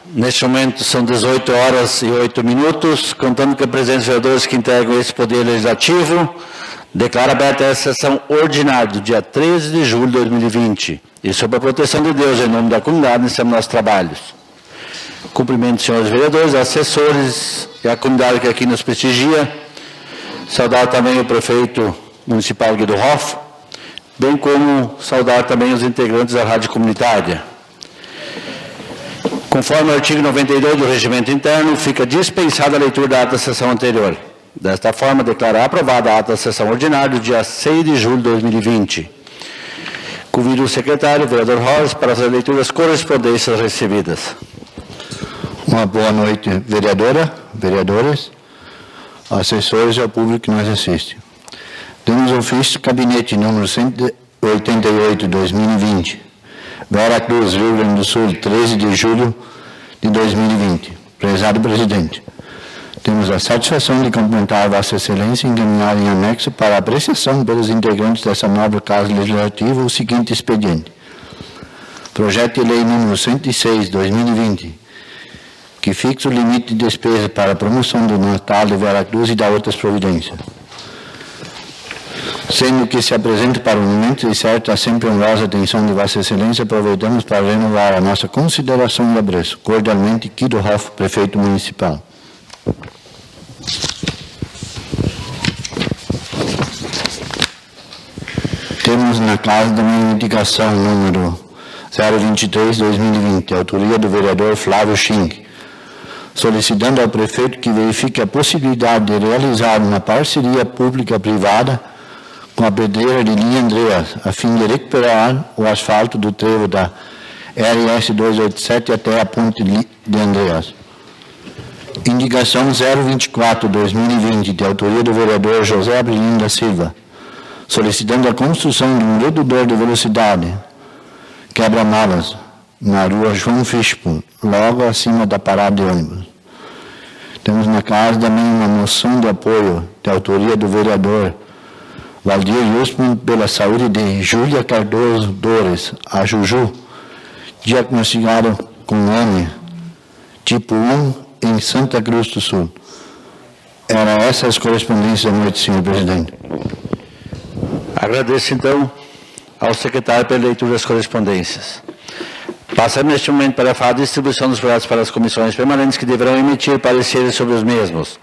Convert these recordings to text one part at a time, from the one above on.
Neste momento são 18 horas e 8 minutos, contando com a presença dos vereadores que integram esse Poder Legislativo, declaro aberta essa sessão ordinária do dia 13 de julho de 2020 e sob a proteção de Deus, em nome da comunidade, iniciamos nossos trabalhos. Cumprimento, senhores vereadores, assessores e a comunidade que aqui nos prestigia. Saudar também o prefeito municipal Guido Hoff, bem como saudar também os integrantes da Rádio Comunitária. Conforme o artigo 92 do Regimento Interno, fica dispensada a leitura da ata da sessão anterior. Desta forma, declarar aprovada a ata da sessão ordinária do dia 6 de julho de 2020. Convido o secretário, o vereador Rosa, para as leituras das correspondências recebidas. Uma boa noite, vereadora, vereadores, assessores e ao público que nos assiste. Temos ofício gabinete número 188, 2020. Vera Cruz, Rio Grande do Sul, 13 de julho de 2020. Prezado presidente, temos a satisfação de cumprimentar a Vossa Excelência e encaminhar em anexo para apreciação pelos integrantes dessa nova Casa Legislativa o seguinte expediente. Projeto de Lei número 106, 2020, que fixa o limite de despesa para a promoção do Natal de Vera Cruz e da outras providências. Sendo que se apresenta para o momento e certa a sempre honrosa atenção de Vossa Excelência, aproveitamos para renovar a nossa consideração e apreço. Cordialmente, Guido Hoff, prefeito municipal. Temos na casa também indicação número 023/2020, autoria do vereador Flávio Schink, solicitando ao prefeito que verifique a possibilidade de realizar uma parceria pública-privada com a pedreira de linha Andreas, a fim de recuperar o asfalto do trevo da RS 287 até a ponte de Andreas. Indicação 024/2020, de autoria do vereador José Abelino da Silva, solicitando a construção de um redutador de velocidade, quebra-malas, na rua João Fispo, logo acima da parada de ônibus. Temos na casa também uma moção de apoio, de autoria do vereador Valdir Jusman, pela saúde de Júlia Cardoso Dores, a Juju, diagnosticado com nome tipo 1 em Santa Cruz do Sul. Eram essas as correspondências da noite, senhor presidente. Agradeço, então, ao secretário pela leitura das correspondências. Passamos neste momento para a distribuição dos projetos para as comissões permanentes que deverão emitir pareceres sobre os mesmos.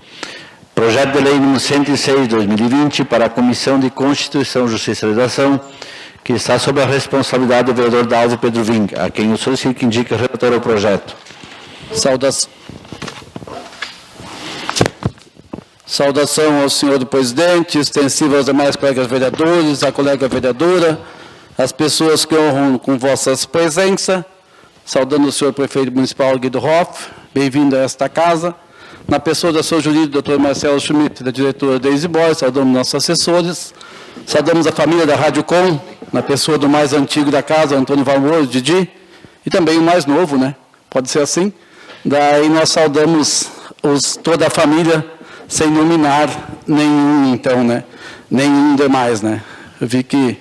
Projeto de Lei número 106/2020 para a Comissão de Constituição, Justiça e Legislação, que está sob a responsabilidade do vereador Dalvo Pedro Ving, a quem o solicito que indique o relator ao projeto. Saudação ao senhor presidente, extensiva aos demais colegas vereadores, à colega vereadora, as pessoas que honram com vossas presença, saudando o senhor prefeito municipal Guido Hoff, bem-vindo a esta casa. Na pessoa da sua jurídica, doutor Marcelo Schmidt, da diretora Deise Boy, saudamos nossos assessores, saudamos a família da Rádio Com, na pessoa do mais antigo da casa, Antônio Valmor, Didi, e também o mais novo, né? Pode ser assim. Daí nós saudamos toda a família, sem nominar nenhum, então, né? Nenhum demais, né? Eu vi que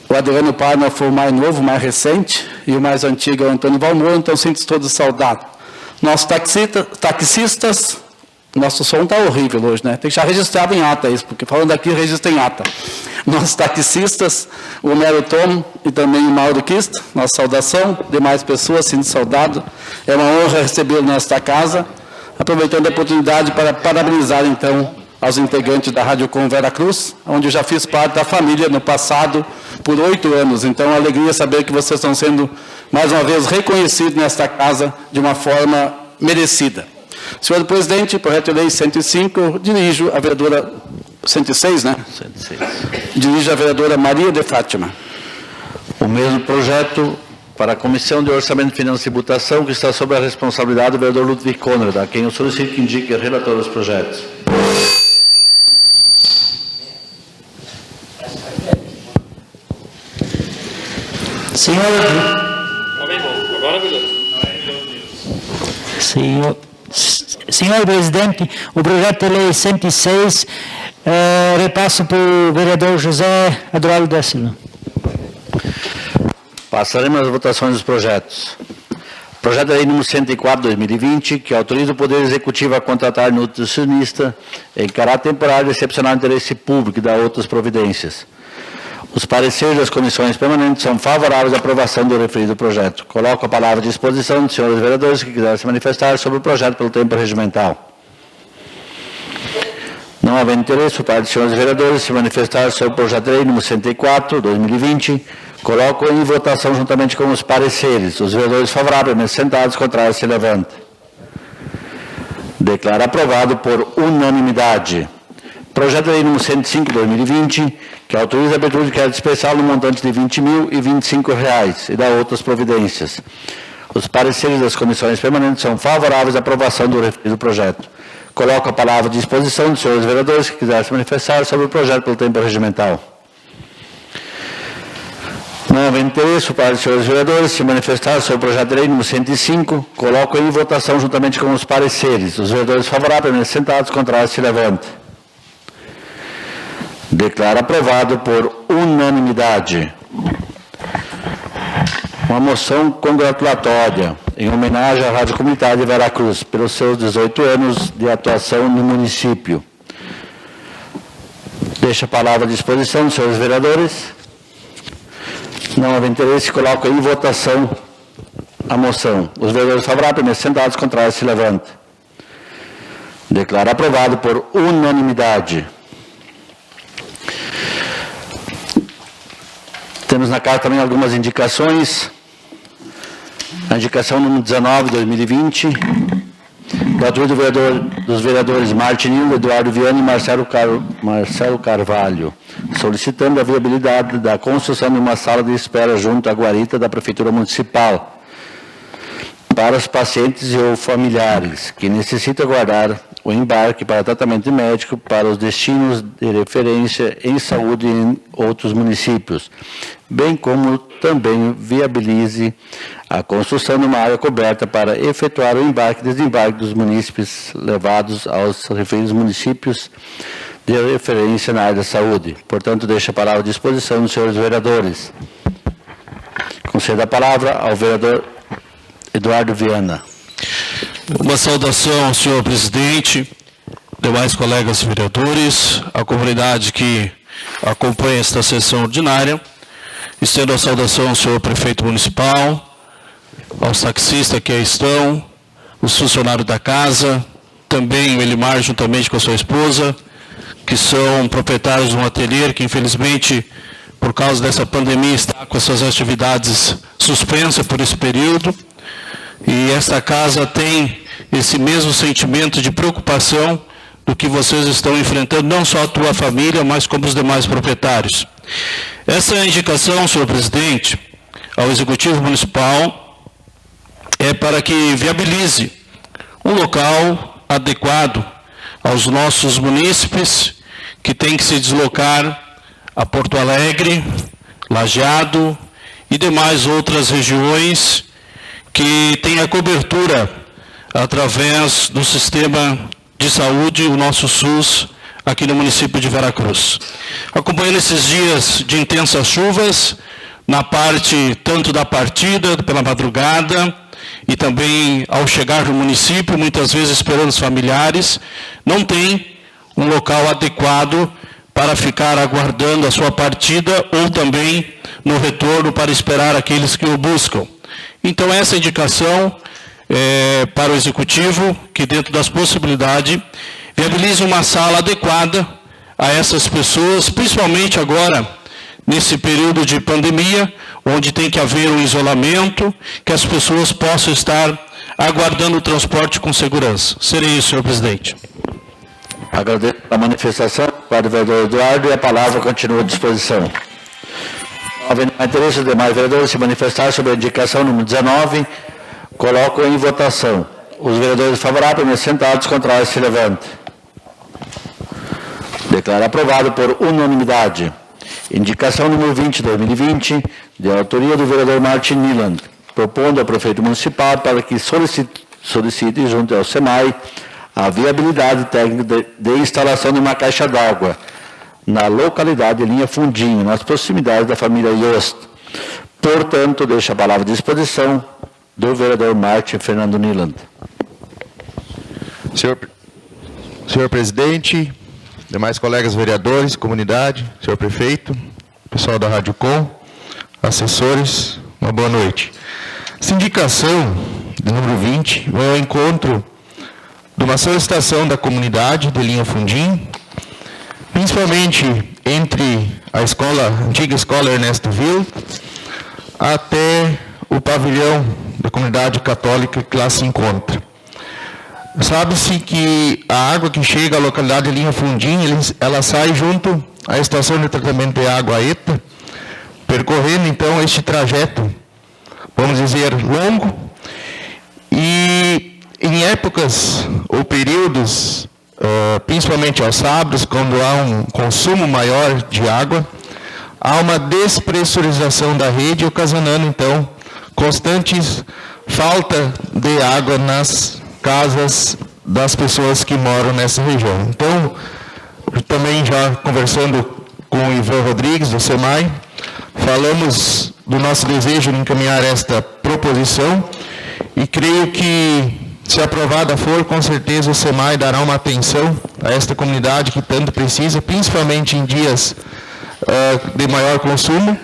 o Adriano Parma foi o mais novo, o mais recente, e o mais antigo é o Antônio Valmor, então sinto todos saudados. Nossos taxistas, nosso som está horrível hoje, né? Tem que deixar registrado em ata isso, porque falando aqui, registra em ata. Nossos taxistas, o Homero Tom e também o Mauro Kist, nossa saudação, demais pessoas, sinto saudado. É uma honra recebê-lo nesta casa, aproveitando a oportunidade para parabenizar, então, aos integrantes da Rádio Com Vera Cruz, onde eu já fiz parte da família no passado por 8 anos. Então, alegria saber que vocês estão sendo, mais uma vez, reconhecidos nesta casa de uma forma merecida. Senhor presidente, projeto de lei 105, eu dirijo a vereadora... 106, né? 106. Dirijo a vereadora Maria de Fátima. O mesmo projeto para a Comissão de Orçamento, Finanças e Tributação, que está sob a responsabilidade do vereador Ludwig Conrad, a quem eu solicito que indique o relator dos projetos. Senhor presidente, o projeto de lei 106 repasso para o vereador José Adroaldo da Silva. Passaremos às votações dos projetos. Projeto de lei número 104/2020, que autoriza o Poder Executivo a contratar nutricionista em caráter temporário e excepcional de interesse público e dar outras providências. Os pareceres das comissões permanentes são favoráveis à aprovação do referido projeto. Coloco a palavra à disposição dos senhores vereadores que quiserem se manifestar sobre o projeto pelo tempo regimental. Não havendo interesse por parte dos senhores vereadores se manifestar sobre o projeto de lei número 104/2020, coloco em votação juntamente com os pareceres. Os vereadores favoráveis, sentados, contrários, se levantem. Declaro aprovado por unanimidade. Projeto de lei número 105/2020, que autoriza a abertura de crédito especial no montante de R$20.000 e R$25 e dá outras providências. Os pareceres das comissões permanentes são favoráveis à aprovação do referido projeto. Coloco a palavra à disposição dos senhores vereadores que quiserem se manifestar sobre o projeto pelo tempo regimental. Não havendo interesse por parte dos senhores vereadores se manifestar sobre o projeto de lei número 105, coloco em votação juntamente com os pareceres. Os vereadores favoráveis, sentados, contrários, se levantem. Declaro aprovado por unanimidade. Uma moção congratulatória em homenagem à Rádio Comunitária de Veracruz pelos seus 18 anos de atuação no município. Deixo a palavra à disposição dos senhores vereadores. Não havendo interesse, coloco em votação a moção. Os vereadores favoráveis, sentados, contrários, se levantem. Declaro aprovado por unanimidade. Temos na carta também algumas indicações. A indicação número 19/2020, da autoria dos vereadores Martinillo, Eduardo Viana e Marcelo Carvalho, solicitando a viabilidade da construção de uma sala de espera junto à guarita da Prefeitura Municipal para os pacientes e ou familiares que necessitam aguardar o embarque para tratamento médico para os destinos de referência em saúde em outros municípios, bem como também viabilize a construção de uma área coberta para efetuar o embarque e desembarque dos munícipes levados aos referidos municípios de referência na área da saúde. Portanto, deixo a palavra à disposição dos senhores vereadores. Concedo a palavra ao vereador Eduardo Viana. Uma saudação ao senhor presidente, demais colegas vereadores, a comunidade que acompanha esta sessão ordinária. Estendo a saudação ao senhor prefeito municipal, aos taxistas que aí estão, os funcionários da casa, também o Elimar juntamente com a sua esposa, que são proprietários de um ateliê que infelizmente, por causa dessa pandemia, está com suas atividades suspensas por esse período. E esta casa tem esse mesmo sentimento de preocupação do que vocês estão enfrentando, não só a tua família, mas como os demais proprietários. Essa indicação, senhor presidente, ao Executivo Municipal é para que viabilize um local adequado aos nossos munícipes que têm que se deslocar a Porto Alegre, Lajeado e demais outras regiões que têm a cobertura através do sistema de saúde, o nosso SUS, aqui no município de Veracruz. Acompanhando esses dias de intensas chuvas, na parte tanto da partida, pela madrugada, e também ao chegar no município, muitas vezes esperando os familiares, não tem um local adequado para ficar aguardando a sua partida ou também no retorno para esperar aqueles que o buscam. Então, essa indicação para o Executivo, que dentro das possibilidades, viabilize uma sala adequada a essas pessoas, principalmente agora, nesse período de pandemia, onde tem que haver um isolamento, que as pessoas possam estar aguardando o transporte com segurança. Seria isso, senhor presidente. Agradeço a manifestação para o vereador Eduardo e a palavra continua à disposição. Havendo interesse dos demais vereadores se manifestar sobre a indicação número 19, coloco em votação. Os vereadores favoráveis, sentados, contrários, se levantem. Declaro aprovado por unanimidade. Indicação número 20/2020, de autoria do vereador Martin Niland, propondo ao prefeito municipal para que solicite junto ao SEMAI a viabilidade técnica de instalação de uma caixa d'água na localidade de Linha Fundinho, nas proximidades da família Yost. Portanto, deixo a palavra à disposição do vereador Martin Fernando Niland. Senhor presidente, demais colegas vereadores, comunidade, senhor prefeito, pessoal da Rádio Com, assessores, uma boa noite. Essa indicação, de número 20, vai ao encontro de uma solicitação da comunidade de Linha Fundim, principalmente entre a antiga escola Ernesto Ville, até o pavilhão da comunidade católica que lá se encontra. Sabe-se que a água que chega à localidade de Linha Fundim, ela sai junto à estação de tratamento de água ETA, percorrendo então este trajeto, vamos dizer, longo, e em épocas ou períodos, principalmente aos sábados, quando há um consumo maior de água, há uma despressurização da rede, ocasionando então constantes falta de água nas casas das pessoas que moram nessa região. Então, também já conversando com o Ivan Rodrigues, do SEMAI, falamos do nosso desejo de encaminhar esta proposição e creio que, se aprovada for, com certeza o SEMAI dará uma atenção a esta comunidade que tanto precisa, principalmente em dias de maior consumo.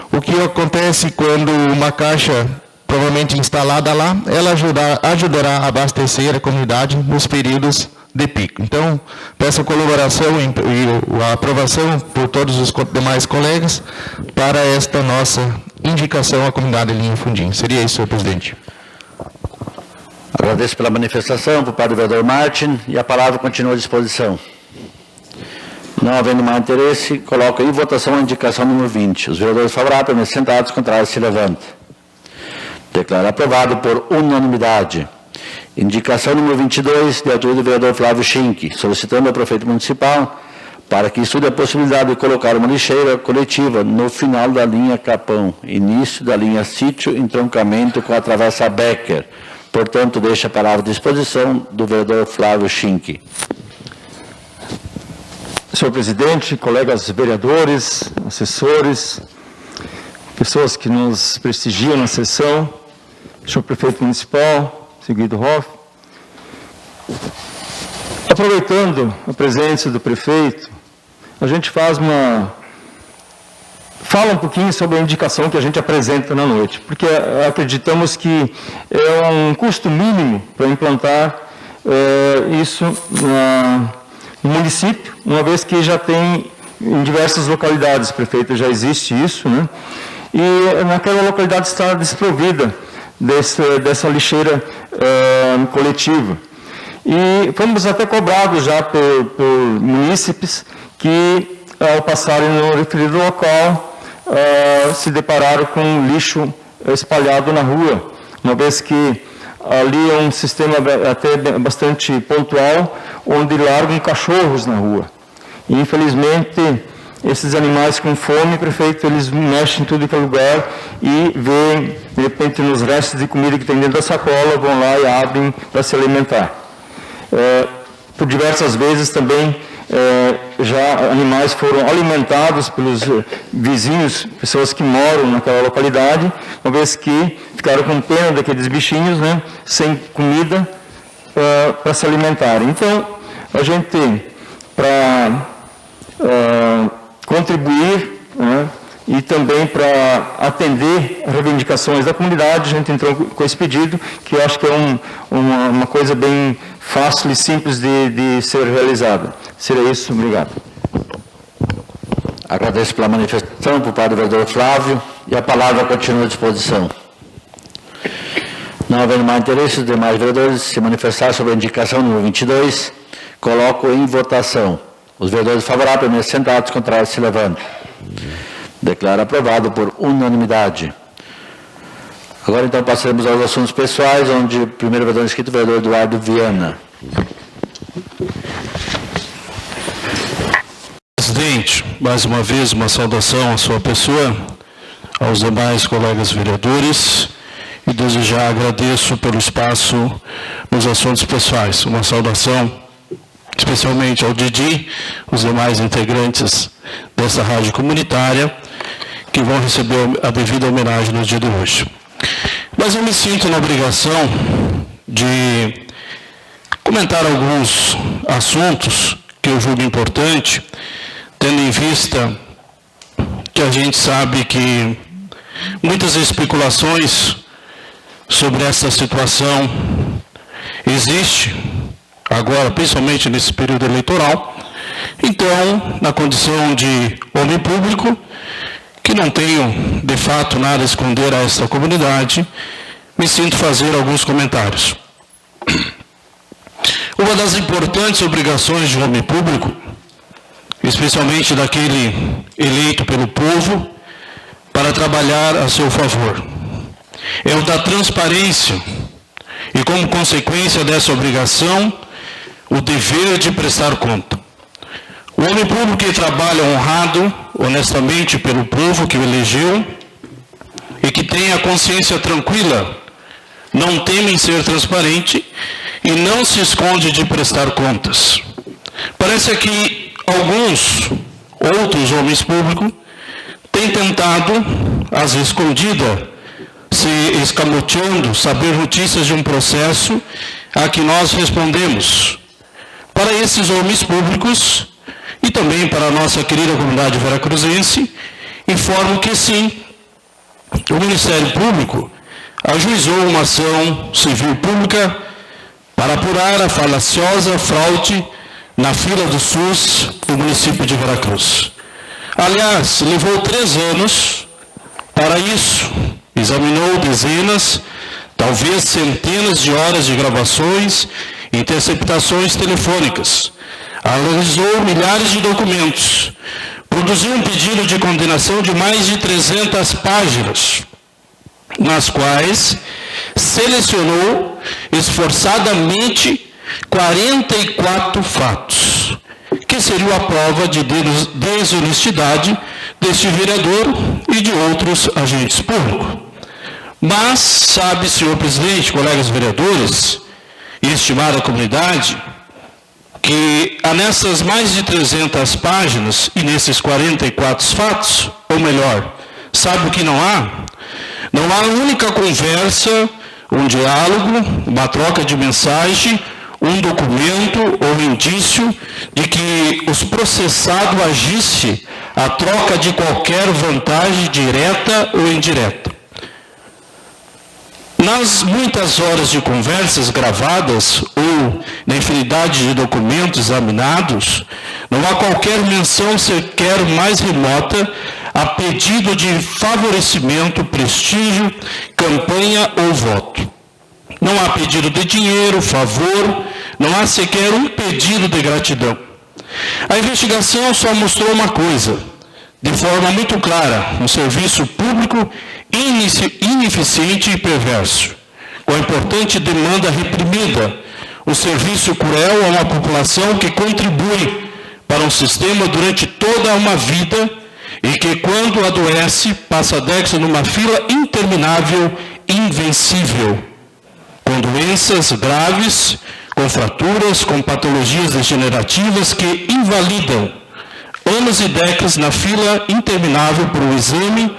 O que acontece quando uma caixa provavelmente instalada lá, ela ajudará a abastecer a comunidade nos períodos de pico. Então, peço a colaboração e a aprovação por todos os demais colegas para esta nossa indicação à comunidade de Linha Fundim. Seria isso, senhor presidente. Agradeço pela manifestação por parte do vereador Martin e a palavra continua à disposição. Não havendo mais interesse, coloco em votação a indicação número 20. Os vereadores favoráveis, permanecem sentados, contrários, se levantam. Declaro aprovado por unanimidade. Indicação número 22, de autoria do vereador Flávio Schink, solicitando ao prefeito municipal para que estude a possibilidade de colocar uma lixeira coletiva no final da linha Capão, início da linha Sítio, entroncamento com a travessa Becker. Portanto, deixo a palavra à disposição do vereador Flávio Schink. Senhor presidente, colegas vereadores, assessores, pessoas que nos prestigiam na sessão, senhor prefeito municipal, senhor Guido Hoff. Aproveitando a presença do prefeito, a gente fala um pouquinho sobre a indicação que a gente apresenta na noite, porque acreditamos que é um custo mínimo para implantar isso no município, uma vez que já tem em diversas localidades, prefeito, já existe isso, né? E naquela localidade está desprovida dessa lixeira coletiva. E fomos até cobrados já por munícipes que, ao passarem no referido local, se depararam com lixo espalhado na rua, uma vez que ali é um sistema até bastante pontual, onde largam cachorros na rua. E, infelizmente, esses animais com fome, prefeito, eles mexem em tudo que é lugar e veem, de repente, nos restos de comida que tem dentro da sacola, vão lá e abrem para se alimentar. Por diversas vezes também, já animais foram alimentados pelos vizinhos, pessoas que moram naquela localidade, uma vez que ficaram com pena daqueles bichinhos, né, sem comida para se alimentarem. Então, a gente, para contribuir, né, e também para atender as reivindicações da comunidade, a gente entrou com esse pedido, que eu acho que é uma coisa bem fácil e simples de ser realizada. Seria isso, obrigado. Agradeço pela manifestação por parte do vereador Flávio e a palavra continua à disposição. Não havendo mais interesse, os demais vereadores se manifestar sobre a indicação número 22, coloco em votação. Os vereadores favoráveis, permanecem sentados, contrários, se levantam. Declaro aprovado por unanimidade. Agora, então, passaremos aos assuntos pessoais, onde o primeiro vereador inscrito, o vereador Eduardo Viana. Presidente, mais uma vez, uma saudação à sua pessoa, aos demais colegas vereadores, e desde já agradeço pelo espaço nos assuntos pessoais. Uma saudação especialmente ao Didi, os demais integrantes dessa rádio comunitária, que vão receber a devida homenagem no dia de hoje. Mas eu me sinto na obrigação de comentar alguns assuntos que eu julgo importante, tendo em vista que a gente sabe que muitas especulações sobre essa situação existe agora, principalmente nesse período eleitoral. Então, na condição de homem público, que não tenho, de fato, nada a esconder a essa comunidade, me sinto fazer alguns comentários. Uma das importantes obrigações de um homem público, especialmente daquele eleito pelo povo, para trabalhar a seu favor, é o da transparência e, como consequência dessa obrigação, o dever de prestar conta. O homem público que trabalha honrado, honestamente pelo povo que o elegeu e que tem a consciência tranquila, não teme em ser transparente e não se esconde de prestar contas. Parece que alguns outros homens públicos têm tentado, às escondidas, se escamoteando, saber notícias de um processo a que nós respondemos. Para esses homens públicos, e também para a nossa querida comunidade veracruzense, informo que sim, o Ministério Público ajuizou uma ação civil pública para apurar a falaciosa fraude na fila do SUS do município de Veracruz. Aliás, levou 3 anos para isso, examinou dezenas, talvez centenas de horas de gravações e interceptações telefônicas, analisou milhares de documentos, produziu um pedido de condenação de mais de 300 páginas, nas quais selecionou esforçadamente 44 fatos, que seriam a prova de desonestidade deste vereador e de outros agentes públicos. Mas, sabe, senhor presidente, colegas vereadores e estimada comunidade, que nessas mais de 300 páginas e nesses 44 fatos, ou melhor, sabe o que não há? Não há única conversa, um diálogo, uma troca de mensagem, um documento ou indício de que os processados agissem a troca de qualquer vantagem direta ou indireta. Nas muitas horas de conversas gravadas ou na infinidade de documentos examinados, não há qualquer menção sequer mais remota a pedido de favorecimento, prestígio, campanha ou voto. Não há pedido de dinheiro, favor, não há sequer um pedido de gratidão. A investigação só mostrou uma coisa, de forma muito clara, um serviço público ineficiente e perverso, com a importante demanda reprimida, um serviço cruel a uma população que contribui para um sistema durante toda uma vida e que, quando adoece, passa décadas numa fila interminável, invencível, com doenças graves, com fraturas, com patologias degenerativas que invalidam anos e décadas na fila interminável por um exame,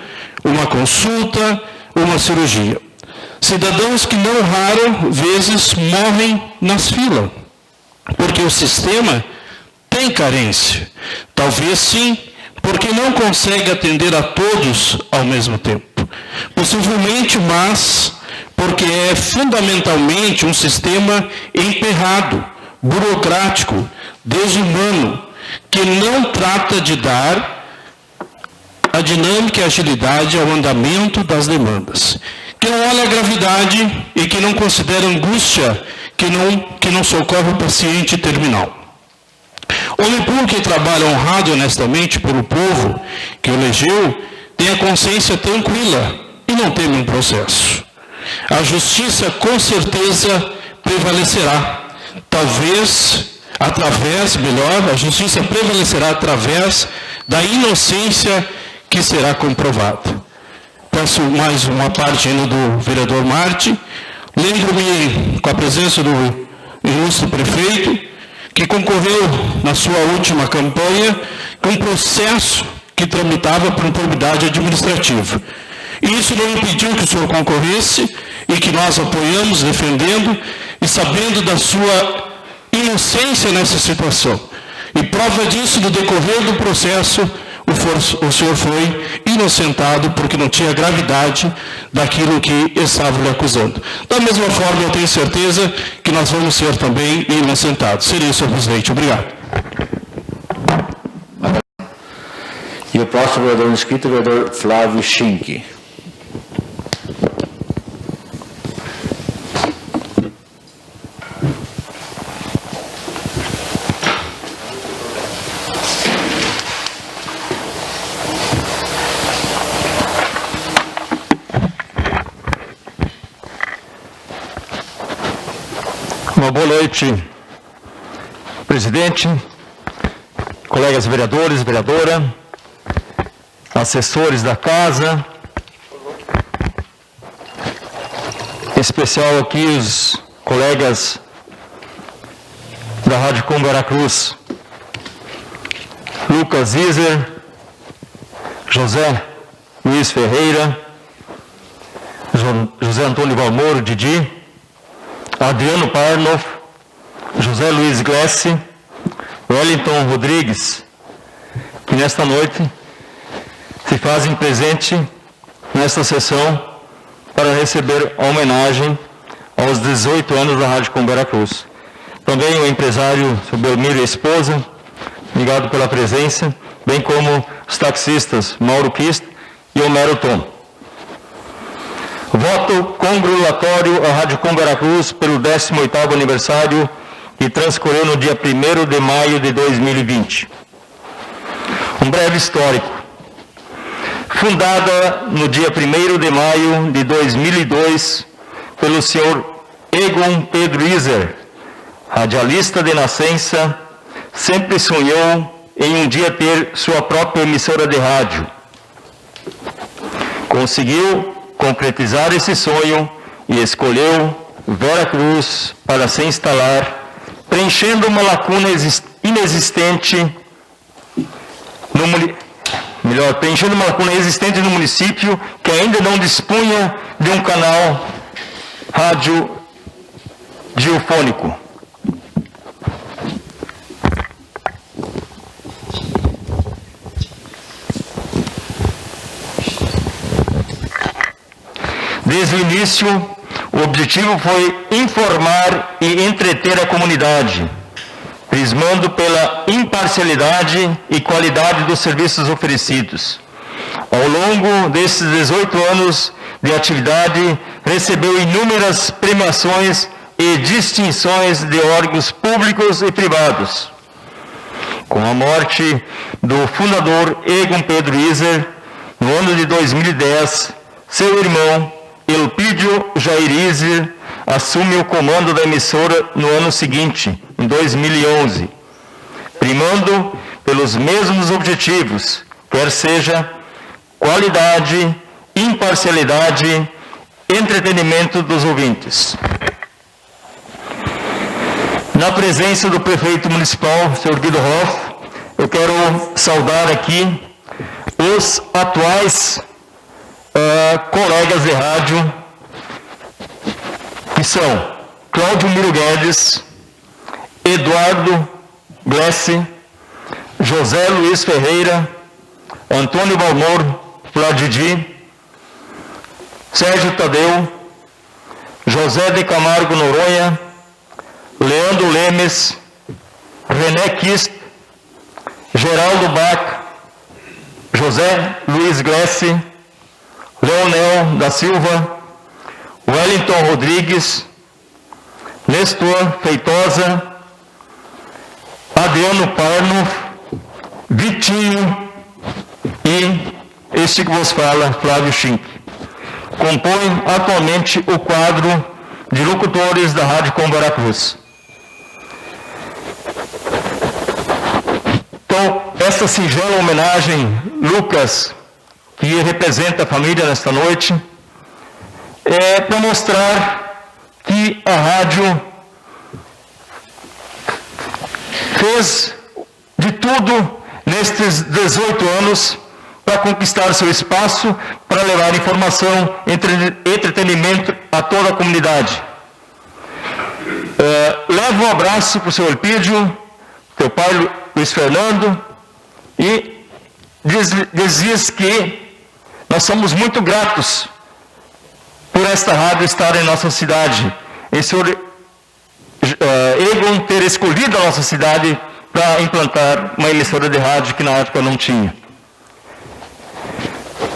uma consulta, uma cirurgia. Cidadãos que não raras vezes morrem nas filas, porque o sistema tem carência. Talvez sim, porque não consegue atender a todos ao mesmo tempo. Possivelmente, mas porque é fundamentalmente um sistema emperrado, burocrático, desumano, que não trata de dar a dinâmica e agilidade ao andamento das demandas, que não olha a gravidade e que não considera angústia, que não socorre o paciente terminal. Homem público que trabalha honrado e honestamente pelo povo que o elegeu, tem a consciência tranquila e não teme um processo. A justiça com certeza prevalecerá, a justiça prevalecerá através da inocência que será comprovada. Peço mais uma parte ainda do vereador Marte. Lembro-me, com a presença do ilustre prefeito, que concorreu na sua última campanha com um processo que tramitava por improbidade administrativa. E isso não impediu que o senhor concorresse, e que nós apoiamos, defendendo e sabendo da sua inocência nessa situação. E prova disso, no decorrer do processo, o senhor foi inocentado porque não tinha gravidade daquilo que estavam lhe acusando. Da mesma forma, eu tenho certeza que nós vamos ser também inocentados. Seria isso, senhor presidente. Obrigado. E o próximo vereador inscrito, o vereador Flávio Schink. Uma boa noite, presidente, colegas vereadores, vereadora, assessores da casa, em especial aqui os colegas da Rádio Com Veracruz, Lucas Iser, José Luiz Ferreira, José Antônio Valmoro, Didi, Adriano Parloff, José Luiz Glessi, Wellington Rodrigues, que nesta noite se fazem presente nesta sessão para receber a homenagem aos 18 anos da Rádio Com Veracruz. Também o empresário Belmiro e a esposa, obrigado pela presença, bem como os taxistas Mauro Kist e Homero Tom. Voto congratulatório à Rádio Com Veracruz pelo 18º aniversário que transcorreu no dia 1º de maio de 2020. Um breve histórico. Fundada no dia 1º de maio de 2002 pelo senhor Egon Pedro Iser, radialista de nascença, sempre sonhou em um dia ter sua própria emissora de rádio. Conseguiu concretizar esse sonho e escolheu Veracruz para se instalar, preenchendo uma lacuna existente no município que ainda não dispunha de um canal radiofônico. Desde o início, o objetivo foi informar e entreter a comunidade, prismando pela imparcialidade e qualidade dos serviços oferecidos. Ao longo desses 18 anos de atividade, recebeu inúmeras premiações e distinções de órgãos públicos e privados. Com a morte do fundador Egon Pedro Iser, no ano de 2010, seu irmão Elpídio Jair Iser assume o comando da emissora no ano seguinte, em 2011, primando pelos mesmos objetivos, quer seja qualidade, imparcialidade, entretenimento dos ouvintes. Na presença do prefeito municipal, Sr. Guido Hoff, eu quero saudar aqui os atuais colegas de rádio, que são Cláudio Miro Guedes, Eduardo Glessi, José Luiz Ferreira, Antônio Valmor, Vladidi, Sérgio Tadeu, José de Camargo Noronha, Leandro Lemes, René Kist, Geraldo Bach, José Luiz Glessi, Leonel da Silva, Wellington Rodrigues, Nestor Feitosa, Adriano Parno, Vitinho e este que vos fala, Flávio Schink. Compõem atualmente o quadro de locutores da Rádio Com Veracruz. Então, esta singela homenagem, Lucas, que representa a família nesta noite, é para mostrar que a rádio fez de tudo nestes 18 anos para conquistar seu espaço, para levar informação, entretenimento a toda a comunidade. Levo um abraço para o senhor Elpidio, teu pai Luiz Fernando, e dizias que nós somos muito gratos por esta rádio estar em nossa cidade. E o senhor Egon ter escolhido a nossa cidade para implantar uma emissora de rádio que na época não tinha.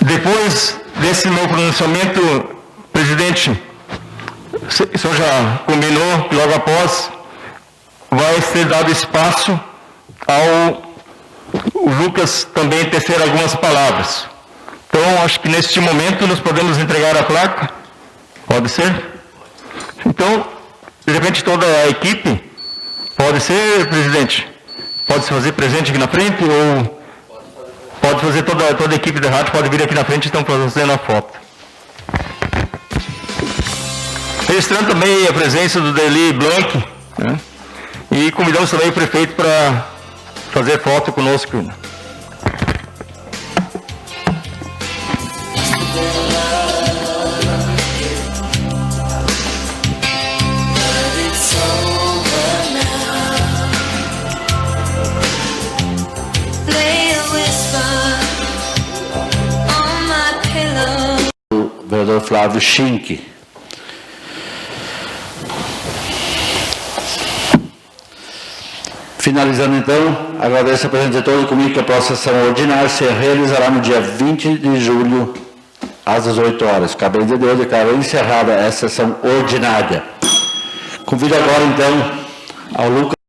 Depois desse meu pronunciamento, presidente, o senhor já combinou que logo após vai ser dado espaço ao Lucas também tecer algumas palavras. Então, acho que neste momento nós podemos entregar a placa. Pode ser? Então, de repente toda a equipe, pode ser, presidente? Pode se fazer presente aqui na frente ou pode fazer toda a equipe da rádio, pode vir aqui na frente e estão fazendo a foto. Registrando também a presença do Deli Blanc, né? E convidamos também o prefeito para fazer foto conosco. O vereador Flávio Schink. Finalizando então, agradeço a presença de todos e comigo que a próxima sessão ordinária se realizará no dia 20 de julho, às 18 horas. Cabendo de hoje, declaro encerrada essa sessão ordinária. Convido agora então ao Lucas.